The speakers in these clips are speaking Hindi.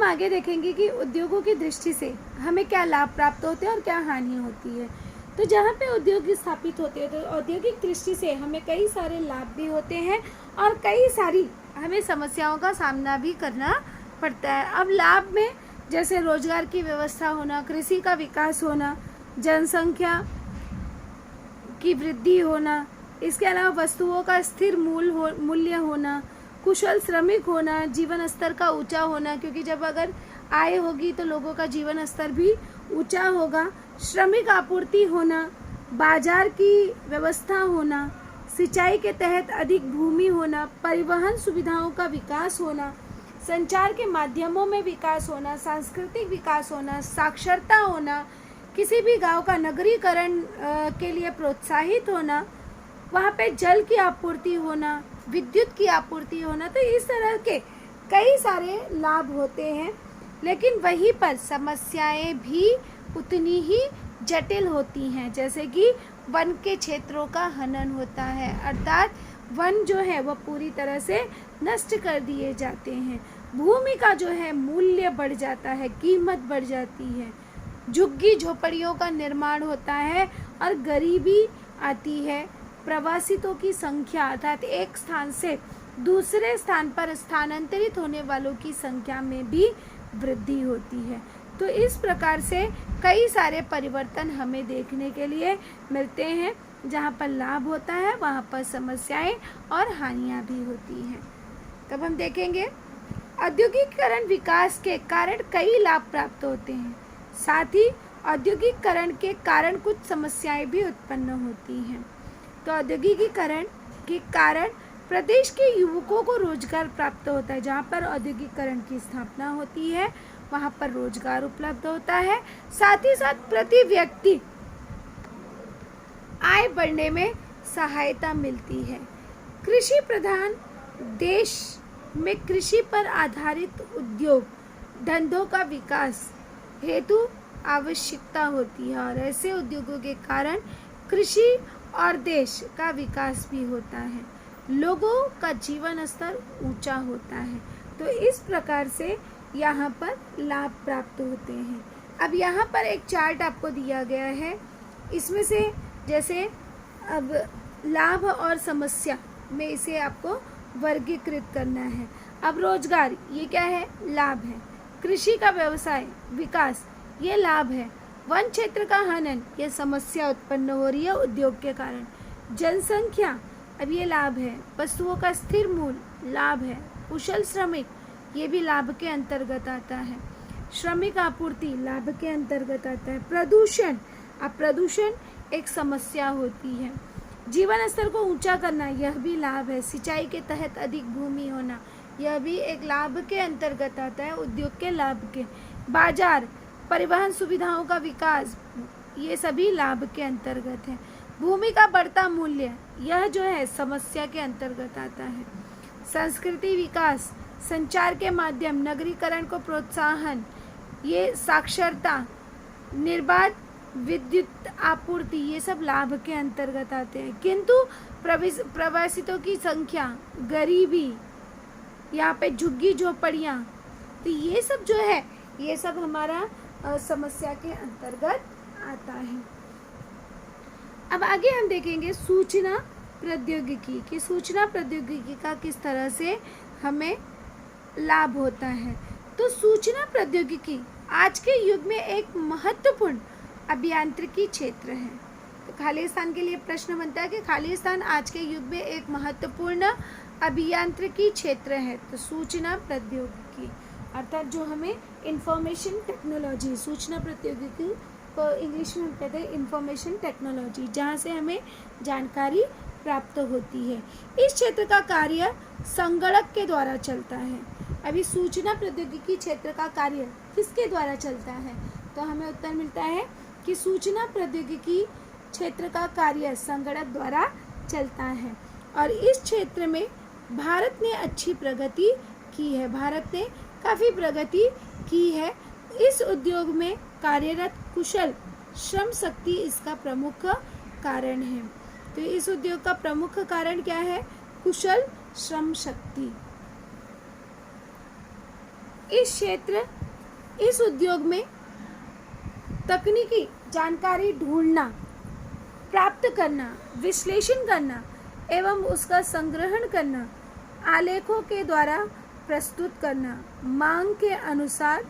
आगे देखेंगे कि उद्योगों की दृष्टि से हमें क्या लाभ प्राप्त होते हैं और क्या हानि होती है। तो जहाँ पे उद्योग स्थापित होते हैं तो औद्योगिक दृष्टि से हमें कई सारे लाभ भी होते हैं और कई सारी हमें समस्याओं का सामना भी करना पड़ता है। अब लाभ में जैसे रोजगार की व्यवस्था होना, कृषि का विकास होना, जनसंख्या की वृद्धि होना, इसके अलावा वस्तुओं का स्थिर मूल्य होना, कुशल श्रमिक होना, जीवन स्तर का ऊंचा होना, क्योंकि जब अगर आय होगी तो लोगों का जीवन स्तर भी ऊंचा होगा, श्रमिक आपूर्ति होना, बाजार की व्यवस्था होना, सिंचाई के तहत अधिक भूमि होना, परिवहन सुविधाओं का विकास होना, संचार के माध्यमों में विकास होना, सांस्कृतिक विकास होना, साक्षरता होना, किसी भी गांव का नगरीकरण के लिए प्रोत्साहित होना, वहाँ पे जल की आपूर्ति होना, विद्युत की आपूर्ति होना। तो इस तरह के कई सारे लाभ होते हैं, लेकिन वहीं पर समस्याएं भी उतनी ही जटिल होती हैं। जैसे कि वन के क्षेत्रों का हनन होता है, अर्थात वन जो है वह पूरी तरह से नष्ट कर दिए जाते हैं। भूमि का जो है मूल्य बढ़ जाता है, कीमत बढ़ जाती है, झुग्गी झोपड़ियों का निर्माण होता है और गरीबी आती है। प्रवासितों की संख्या अर्थात एक स्थान से दूसरे स्थान पर स्थानांतरित होने वालों की संख्या में भी वृद्धि होती है। तो इस प्रकार से कई सारे परिवर्तन हमें देखने के लिए मिलते हैं। जहाँ पर लाभ होता है वहाँ पर समस्याएं और हानियाँ भी होती हैं। तब हम देखेंगे औद्योगिकीकरण विकास के कारण कई लाभ प्राप्त होते हैं, साथ ही औद्योगिकीकरण के कारण कुछ समस्याएं भी उत्पन्न होती हैं। तो औद्योगिकीकरण के कारण प्रदेश के युवकों को रोजगार प्राप्त होता है। जहाँ पर औद्योगिकीकरण की स्थापना होती है वहाँ पर रोजगार उपलब्ध होता है, साथ ही साथ प्रति व्यक्ति आय बढ़ने में सहायता मिलती है। कृषि प्रधान देश में कृषि पर आधारित उद्योग धंधों का विकास हेतु आवश्यकता होती है और ऐसे उद्योगों के कारण कृषि और देश का विकास भी होता है, लोगों का जीवन स्तर ऊंचा होता है। तो इस प्रकार से यहाँ पर लाभ प्राप्त होते हैं। अब यहाँ पर एक चार्ट आपको दिया गया है, इसमें से जैसे अब लाभ और समस्या में इसे आपको वर्गीकृत करना है। अब रोजगार ये क्या है? लाभ है। कृषि का व्यवसाय विकास ये लाभ है। वन क्षेत्र का हनन ये समस्या उत्पन्न हो रही है उद्योग के कारण। जनसंख्या अब ये लाभ है। वस्तुओं का स्थिर मूल्य लाभ है। कुशल श्रमिक ये भी लाभ के अंतर्गत आता है। श्रमिक आपूर्ति लाभ के अंतर्गत आता है। प्रदूषण, अब प्रदूषण एक समस्या होती है। जीवन स्तर को ऊंचा करना यह भी लाभ है। सिंचाई के तहत अधिक भूमि होना यह भी एक लाभ के अंतर्गत आता है, उद्योग के लाभ के। बाजार, परिवहन सुविधाओं का विकास ये सभी लाभ के अंतर्गत है। भूमि का बढ़ता मूल्य यह जो है समस्या के अंतर्गत आता है। संस्कृति विकास, संचार के माध्यम, नगरीकरण को प्रोत्साहन, ये साक्षरता, निर्बाध विद्युत आपूर्ति ये सब लाभ के अंतर्गत आते हैं। किंतु प्रवासितों की संख्या, गरीबी, यहाँ पे झुग्गी झोपड़ियाँ, तो ये सब जो है ये सब हमारा समस्या के अंतर्गत आता है। अब आगे हम देखेंगे सूचना प्रौद्योगिकी कि सूचना प्रौद्योगिकी का किस तरह से हमें लाभ होता है। तो सूचना प्रौद्योगिकी आज के युग में एक महत्वपूर्ण अभियांत्रिकी क्षेत्र है। तो खालिस्तान के लिए प्रश्न बनता है कि खालिस्तान आज के युग में एक महत्वपूर्ण अभियांत्रिकी क्षेत्र है। तो सूचना प्रौद्योगिकी अर्थात जो हमें इंफॉर्मेशन टेक्नोलॉजी, सूचना प्रौद्योगिकी को इंग्लिश में कहते हैं इंफॉर्मेशन टेक्नोलॉजी, जहाँ से हमें जानकारी प्राप्त होती है। इस क्षेत्र का कार्य संगणक के द्वारा चलता है। अभी सूचना प्रौद्योगिकी क्षेत्र का कार्य किसके द्वारा चलता है? तो हमें उत्तर मिलता है कि सूचना प्रौद्योगिकी क्षेत्र का कार्य संगणक द्वारा चलता है और इस क्षेत्र में भारत ने अच्छी प्रगति की है। भारत ने काफ़ी प्रगति की है। इस उद्योग में कार्यरत कुशल श्रम शक्ति इसका प्रमुख कारण है। तो इस उद्योग का प्रमुख कारण क्या है? कुशल श्रम शक्ति। इस उद्योग में तकनीकी जानकारी ढूंढना, प्राप्त करना, विश्लेषण करना एवं उसका संग्रहण करना, आलेखों के द्वारा प्रस्तुत करना, मांग के अनुसार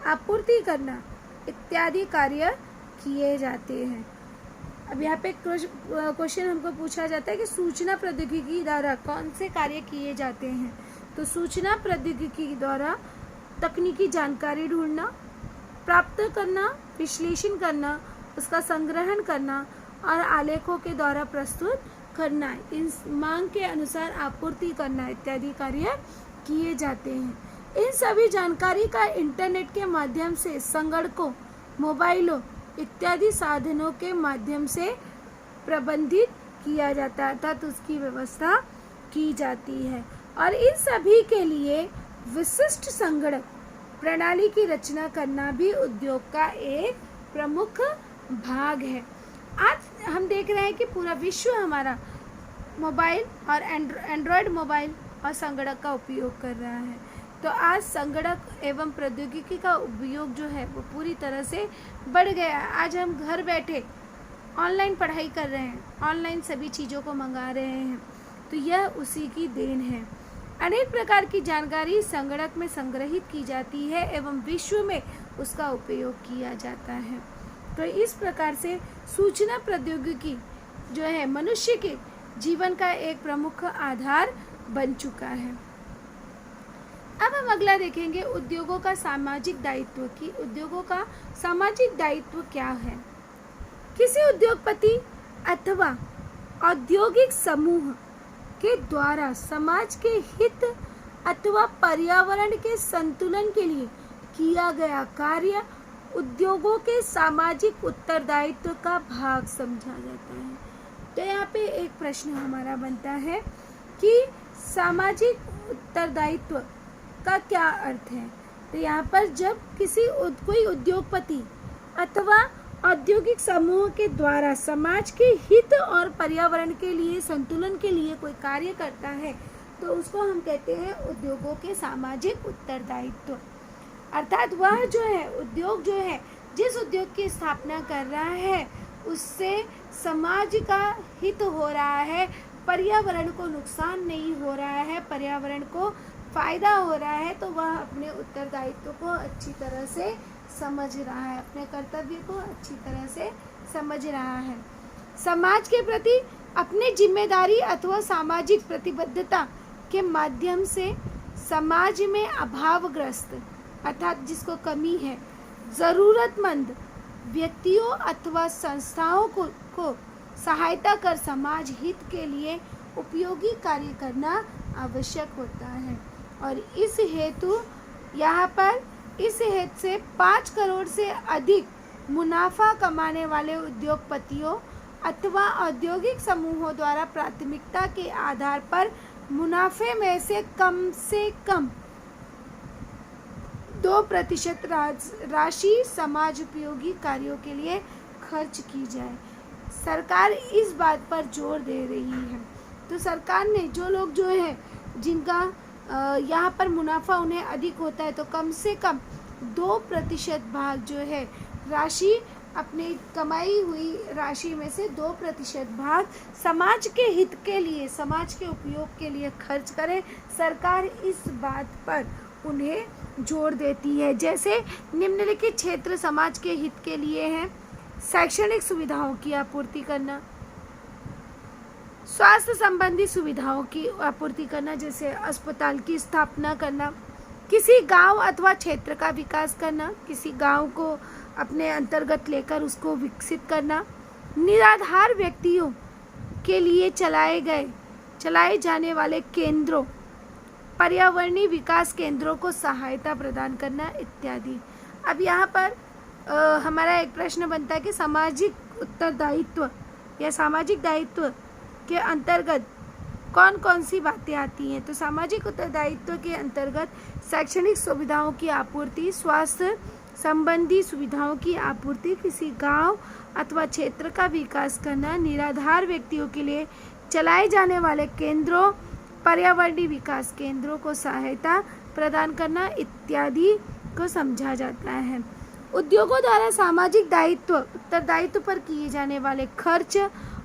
आपूर्ति करना इत्यादि कार्य किए जाते हैं। अब यहाँ पे क्वेश्चन हमको पूछा जाता है कि सूचना प्रौद्योगिकी द्वारा कौन से कार्य किए जाते हैं। तो सूचना प्रौद्योगिकी द्वारा तकनीकी जानकारी ढूंढना, प्राप्त करना, विश्लेषण करना, उसका संग्रहण करना और आलेखों के द्वारा प्रस्तुत करना, इन मांग के अनुसार आपूर्ति करना इत्यादि कार्य किए जाते हैं। इन सभी जानकारी का इंटरनेट के माध्यम से संगणकों, मोबाइलों इत्यादि साधनों के माध्यम से प्रबंधित किया जाता है, अर्थात उसकी व्यवस्था की जाती है। और इन सभी के लिए विशिष्ट संगणक प्रणाली की रचना करना भी उद्योग का एक प्रमुख भाग है। आज हम देख रहे हैं कि पूरा विश्व हमारा मोबाइल और एंड्रॉयड मोबाइल और संगणक का उपयोग कर रहा है। तो आज संगणक एवं प्रौद्योगिकी का उपयोग जो है वो पूरी तरह से बढ़ गया है। आज हम घर बैठे ऑनलाइन पढ़ाई कर रहे हैं, ऑनलाइन सभी चीज़ों को मंगा रहे हैं, तो यह उसी की देन है। अनेक प्रकार की जानकारी संगणक में संग्रहित की जाती है एवं विश्व में उसका उपयोग किया जाता है। तो इस प्रकार से सूचना प्रौद्योगिकी जो है मनुष्य के जीवन का एक प्रमुख आधार बन चुका है। अब हम अगला देखेंगे उद्योगों का सामाजिक दायित्व की उद्योगों का सामाजिक दायित्व क्या है। किसी उद्योगपति अथवा औद्योगिक समूह के द्वारा समाज के हित अथवा पर्यावरण के संतुलन के लिए किया गया कार्य उद्योगों के सामाजिक उत्तरदायित्व का भाग समझा जाता है। तो यहाँ पे एक प्रश्न हमारा बनता है कि सामाजिक उत्तरदायित्व का क्या अर्थ है। तो यहाँ पर जब कोई उद्योगपति अथवा औद्योगिक समूह के द्वारा समाज के हित और पर्यावरण के लिए संतुलन के लिए कोई कार्य करता है तो उसको हम कहते हैं उद्योगों के सामाजिक उत्तरदायित्व। अर्थात वह जो है उद्योग जो है जिस उद्योग की स्थापना कर रहा है उससे समाज का हित हो रहा है, पर्यावरण को नुकसान नहीं हो रहा है, पर्यावरण को फायदा हो रहा है, तो वह अपने उत्तरदायित्व को अच्छी तरह से समझ रहा है, अपने कर्तव्य को अच्छी तरह से समझ रहा है। समाज के प्रति अपनी जिम्मेदारी अथवा सामाजिक प्रतिबद्धता के माध्यम से समाज में अभावग्रस्त अर्थात जिसको कमी है, ज़रूरतमंद व्यक्तियों अथवा संस्थाओं को सहायता कर समाज हित के लिए उपयोगी कार्य करना आवश्यक होता है। और इस हेतु यहाँ पर इस हेतु से 5 करोड़ से अधिक मुनाफा कमाने वाले उद्योगपतियों अथवा औद्योगिक समूहों द्वारा प्राथमिकता के आधार पर मुनाफे में से कम 2% राशि समाज उपयोगी कार्यों के लिए खर्च की जाए। सरकार इस बात पर जोर दे रही है। तो सरकार ने जो लोग जो है जिनका यहाँ पर मुनाफा उन्हें अधिक होता है तो कम से कम 2% भाग जो है राशि अपनी कमाई हुई राशि में से 2% भाग समाज के हित के लिए, समाज के उपयोग के लिए खर्च करें। सरकार इस बात पर उन्हें जोर देती है। जैसे निम्नलिखित क्षेत्र समाज के हित के लिए हैं: शैक्षणिक सुविधाओं की आपूर्ति करना, स्वास्थ्य संबंधी सुविधाओं की आपूर्ति करना जैसे अस्पताल की स्थापना करना, किसी गांव अथवा क्षेत्र का विकास करना, किसी गांव को अपने अंतर्गत लेकर उसको विकसित करना, निराधार व्यक्तियों के लिए चलाए जाने वाले केंद्रों, पर्यावरणीय विकास केंद्रों को सहायता प्रदान करना इत्यादि। अब यहाँ पर हमारा एक प्रश्न बनता है कि सामाजिक उत्तरदायित्व या सामाजिक दायित्व के अंतर्गत कौन कौन सी बातें आती हैं। तो सामाजिक उत्तरदायित्व के अंतर्गत शैक्षणिक सुविधाओं की आपूर्ति, स्वास्थ्य संबंधी सुविधाओं की आपूर्ति, किसी गांव अथवा क्षेत्र का विकास करना, निराधार व्यक्तियों के लिए चलाए जाने वाले केंद्रों, पर्यावरणीय विकास केंद्रों को सहायता प्रदान करना इत्यादि को समझा जाता है। उद्योगों द्वारा सामाजिक दायित्व उत्तरदायित्व पर किए जाने वाले खर्च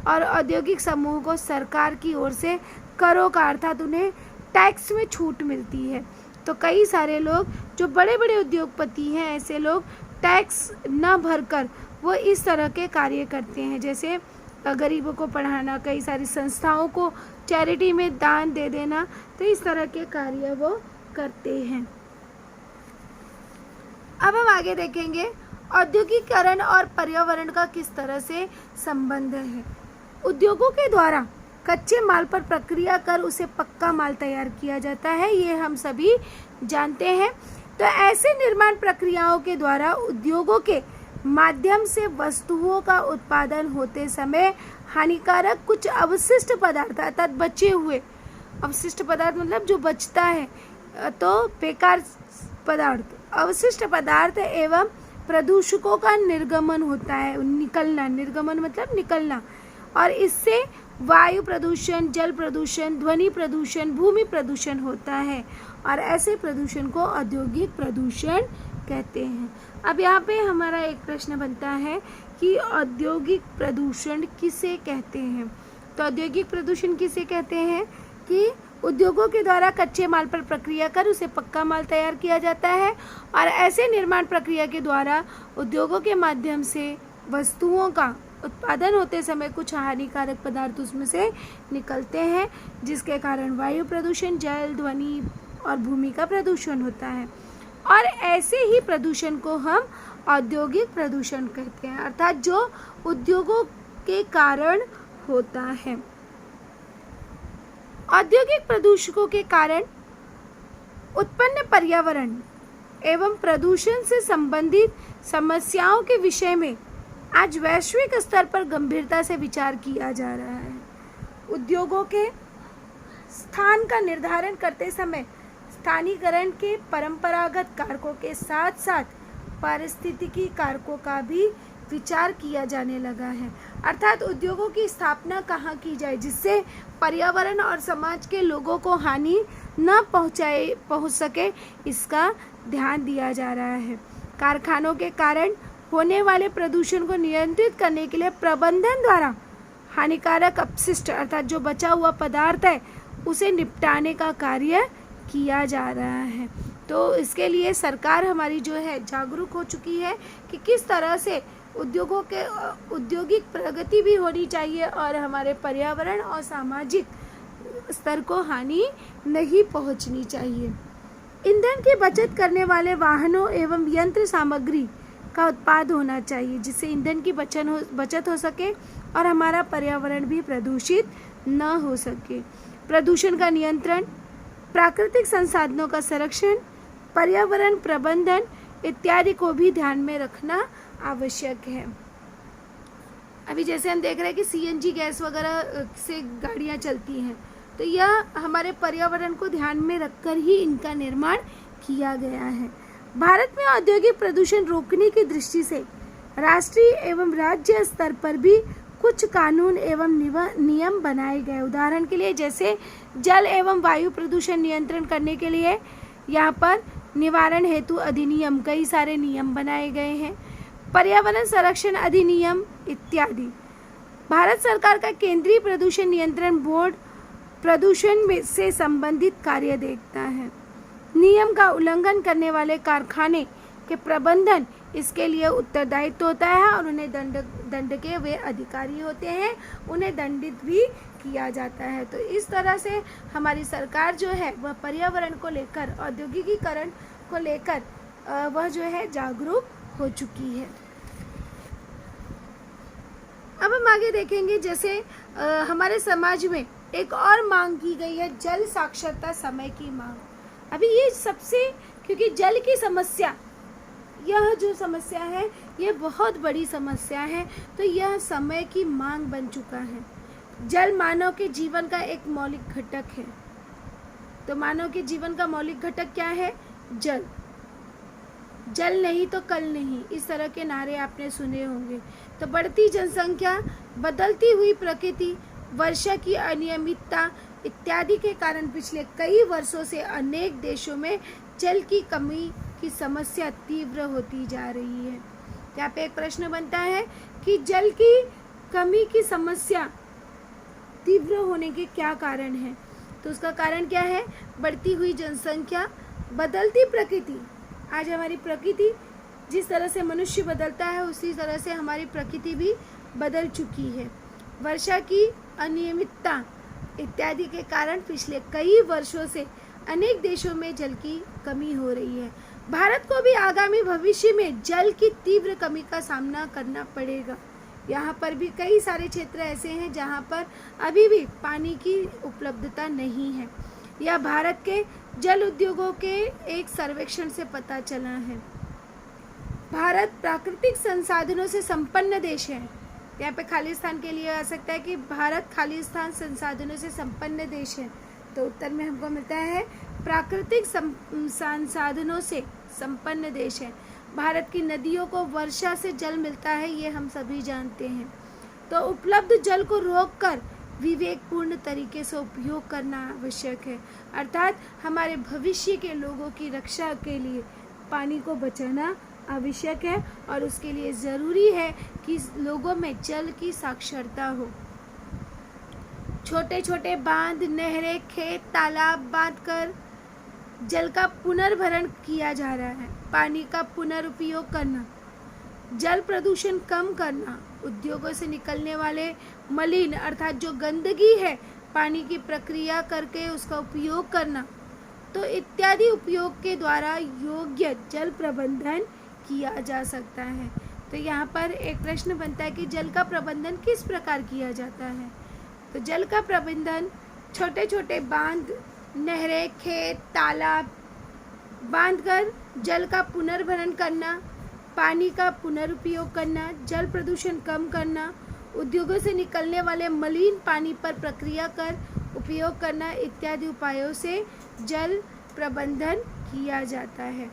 और औद्योगिक समूह को सरकार की ओर से करों का अर्थात उन्हें टैक्स में छूट मिलती है। तो कई सारे लोग जो बड़े बड़े उद्योगपति हैं, ऐसे लोग टैक्स न भरकर वो इस तरह के कार्य करते हैं, जैसे गरीबों को पढ़ाना, कई सारी संस्थाओं को चैरिटी में दान दे देना, तो इस तरह के कार्य वो करते हैं। अब हम आगे देखेंगे औद्योगिकीकरण और पर्यावरण का किस तरह से संबंध है। उद्योगों के द्वारा कच्चे माल पर प्रक्रिया कर उसे पक्का माल तैयार किया जाता है, ये हम सभी जानते हैं। तो ऐसे निर्माण प्रक्रियाओं के द्वारा उद्योगों के माध्यम से वस्तुओं का उत्पादन होते समय हानिकारक कुछ अवशिष्ट पदार्थ अर्थात बचे हुए अवशिष्ट पदार्थ मतलब जो बचता है, तो बेकार पदार्थ, अवशिष्ट पदार्थ एवं प्रदूषकों का निर्गमन होता है, निकलना, निर्गमन मतलब निकलना, और इससे वायु प्रदूषण, जल प्रदूषण, ध्वनि प्रदूषण, भूमि प्रदूषण होता है, और ऐसे प्रदूषण को औद्योगिक प्रदूषण कहते हैं। अब यहाँ पे हमारा एक प्रश्न बनता है कि औद्योगिक प्रदूषण किसे कहते हैं। तो औद्योगिक प्रदूषण किसे कहते हैं कि उद्योगों के द्वारा कच्चे माल पर प्रक्रिया कर उसे पक्का माल तैयार किया जाता है, और ऐसे निर्माण प्रक्रिया के द्वारा उद्योगों के माध्यम से वस्तुओं का उत्पादन होते समय कुछ हानिकारक पदार्थ उसमें से निकलते हैं, जिसके कारण वायु प्रदूषण, जल, ध्वनि और भूमि का प्रदूषण होता है, और ऐसे ही प्रदूषण को हम औद्योगिक प्रदूषण कहते हैं, अर्थात जो उद्योगों के कारण होता है। औद्योगिक प्रदूषकों के कारण उत्पन्न पर्यावरण एवं प्रदूषण से संबंधित समस्याओं के विषय में आज वैश्विक स्तर पर गंभीरता से विचार किया जा रहा है। उद्योगों के स्थान का निर्धारण करते समय स्थानीयकरण के परंपरागत कारकों के साथ साथ पारिस्थितिकी कारकों का भी विचार किया जाने लगा है, अर्थात उद्योगों की स्थापना कहाँ की जाए जिससे पर्यावरण और समाज के लोगों को हानि न पहुँच सके, इसका ध्यान दिया जा रहा है। कारखानों के कारण होने वाले प्रदूषण को नियंत्रित करने के लिए प्रबंधन द्वारा हानिकारक अपशिष्ट अर्थात जो बचा हुआ पदार्थ है उसे निपटाने का कार्य किया जा रहा है। तो इसके लिए सरकार हमारी जो है जागरूक हो चुकी है कि किस तरह से उद्योगों के औद्योगिक प्रगति भी होनी चाहिए और हमारे पर्यावरण और सामाजिक स्तर को हानि नहीं पहुंचनी चाहिए। ईंधन की बचत करने वाले वाहनों एवं यंत्र सामग्री का उत्पाद होना चाहिए जिससे ईंधन की बचत हो सके और हमारा पर्यावरण भी प्रदूषित न हो सके। प्रदूषण का नियंत्रण, प्राकृतिक संसाधनों का संरक्षण, पर्यावरण प्रबंधन इत्यादि को भी ध्यान में रखना आवश्यक है। अभी जैसे हम देख रहे हैं कि सीएनजी गैस वगैरह से गाड़ियां चलती हैं, तो यह हमारे पर्यावरण को ध्यान में रखकर ही इनका निर्माण किया गया है। भारत में औद्योगिक प्रदूषण रोकने की दृष्टि से राष्ट्रीय एवं राज्य स्तर पर भी कुछ कानून एवं नियम बनाए गए। उदाहरण के लिए जैसे जल एवं वायु प्रदूषण नियंत्रण करने के लिए यहाँ पर निवारण हेतु अधिनियम, कई सारे नियम बनाए गए हैं, पर्यावरण संरक्षण अधिनियम इत्यादि। भारत सरकार का केंद्रीय प्रदूषण नियंत्रण बोर्ड प्रदूषण में से संबंधित कार्य देखता है। नियम का उल्लंघन करने वाले कारखाने के प्रबंधन इसके लिए उत्तरदायित्व होता है और उन्हें दंड के वे अधिकारी होते हैं, उन्हें दंडित भी किया जाता है। तो इस तरह से हमारी सरकार जो है वह पर्यावरण को लेकर, औद्योगिकीकरण को लेकर वह जो है जागरूक हो चुकी है। अब हम आगे देखेंगे जैसे हमारे समाज में एक और मांग की गई है जल साक्षरता समय की मांग। अभी ये सबसे, क्योंकि जल की समस्या, यह जो समस्या है ये बहुत बड़ी समस्या है, तो यह समय की मांग बन चुका है। जल मानव के जीवन का एक मौलिक घटक है। तो मानव के जीवन का मौलिक घटक क्या है? जल। जल नहीं तो कल नहीं, इस तरह के नारे आपने सुने होंगे। तो बढ़ती जनसंख्या, बदलती हुई प्रकृति, वर्षा की अनियमितता इत्यादि के कारण पिछले कई वर्षों से अनेक देशों में जल की कमी की समस्या तीव्र होती जा रही है। यहाँ पे एक प्रश्न बनता है कि जल की कमी की समस्या तीव्र होने के क्या कारण हैं? तो उसका कारण क्या है? बढ़ती हुई जनसंख्या, बदलती प्रकृति। आज हमारी प्रकृति जिस तरह से मनुष्य बदलता है उसी तरह से हमारी प्रकृति भी बदल चुकी है। वर्षा की अनियमितता इत्यादि के कारण पिछले कई वर्षों से अनेक देशों में जल की कमी हो रही है। भारत को भी आगामी भविष्य में जल की तीव्र कमी का सामना करना पड़ेगा। यहाँ पर भी कई सारे क्षेत्र ऐसे हैं जहाँ पर अभी भी पानी की उपलब्धता नहीं है। यह भारत के जल उद्योगों के एक सर्वेक्षण से पता चला है। भारत प्राकृतिक संसाधनों से संपन्न देश है। यहाँ पे खालिस्तान के लिए आ सकता है कि भारत खालिस्तान संसाधनों से संपन्न देश है, तो उत्तर में हमको मिलता है प्राकृतिक संसाधनों से संपन्न देश है। भारत की नदियों को वर्षा से जल मिलता है, ये हम सभी जानते हैं। तो उपलब्ध जल को रोककर विवेकपूर्ण तरीके से उपयोग करना आवश्यक है, अर्थात हमारे भविष्य के लोगों की रक्षा के लिए पानी को बचाना आवश्यक है और उसके लिए ज़रूरी है कि लोगों में जल की साक्षरता हो। छोटे छोटे बांध, नहरें, खेत, तालाब बांधकर जल का पुनर्भरण किया जा रहा है। पानी का पुनरुपयोग करना, जल प्रदूषण कम करना, उद्योगों से निकलने वाले मलिन अर्थात जो गंदगी है पानी की प्रक्रिया करके उसका उपयोग करना, तो इत्यादि उपयोग के द्वारा योग्य जल प्रबंधन किया जा सकता है। तो यहाँ पर एक प्रश्न बनता है कि जल का प्रबंधन किस प्रकार किया जाता है? तो जल का प्रबंधन छोटे छोटे बांध, नहरें, खेत, तालाब बांधकर जल का पुनर्भरण करना, पानी का पुनरुपयोग करना, जल प्रदूषण कम करना, उद्योगों से निकलने वाले मलिन पानी पर प्रक्रिया कर उपयोग करना इत्यादि उपायों से जल प्रबंधन किया जाता है।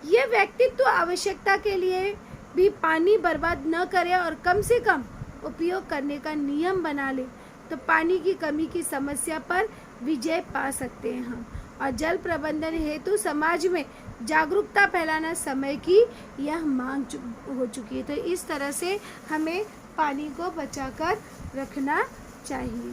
यह व्यक्तित्व आवश्यकता के लिए भी पानी बर्बाद न करे और कम से कम उपयोग करने का नियम बना ले, तो पानी की कमी की समस्या पर विजय पा सकते हैं हम। और जल प्रबंधन हेतु समाज में जागरूकता फैलाना समय की यह मांग हो चुकी है। तो इस तरह से हमें पानी को बचाकर रखना चाहिए।